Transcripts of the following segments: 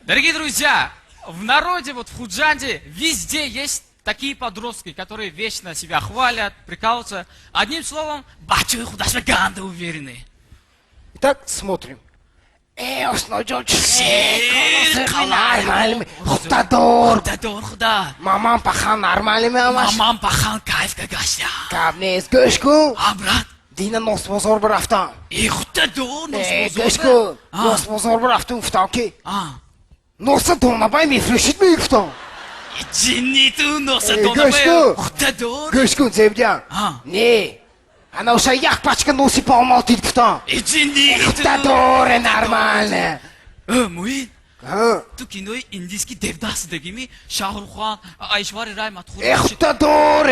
Дорогие друзья, в народе, вот в Худжанде, везде есть такие подростки, которые вечно себя хвалят, прикалываются. Одним словом, бачу и худашваганда уверены. Итак, смотрим. Хуттадор. Худа. Мамам пахан нормальными амаш. Мамам пахан кайф кагашя. Кабнес гөшку. А, брат? Дина нос бозор брафтан. Худадор, Гөшку. Нос бозор брафтан уфтанки. Носа донабай мифрешит мифтан. Джиниту носа Гөшку. донабай. Худадор. Гөшку зевдян. Не. Она уж як пачка носи полмал титктан. Джиниту. Хуттадор нормально. Муин. हाँ तो किन्होंने इंडिस की देवदास देखी में शाहरुख खान ऐश्वर्या राय मथुर Хуттадор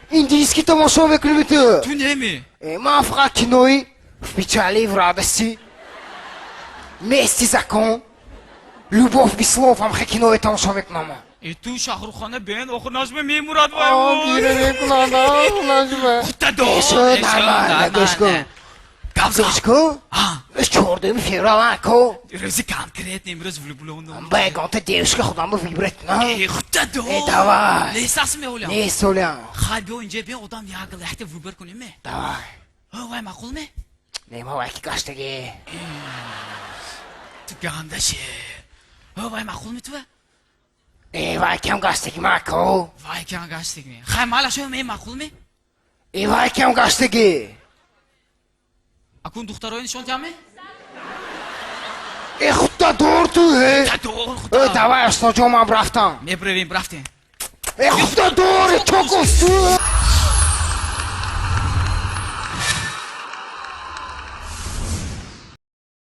индийский тамашовик любит. तू नहीं में Мафра киной в печали, в радости. Месть и закон. Любовь без слов, амха кино и тамашовик мама. и तू शाहरुख खान बहन охранаж में मैं मुराद भाई Эшо нормально, Гошко. Гошко? С черным февралако. Рызи конкретно имраз влюблённым Бегонта девушка худамы выбрать, на? Худадор давай. лесас में ओля Не соля. халби инже бе одам ягыл ахте выбор кунем में Давай. вай мақул में Не маваки каштаги. तू гандаше вай мақул में तू Вай кем гаштаги мако. вай кян гаштиг में хай мала шо में мақул में Вай кем гаштаги. акун духтароин шон кяме Хуттадор ту е. Худадор Давай, что джома брафтан. मैं प्रवीण ब्राफ्टे Хуттадор, чокос.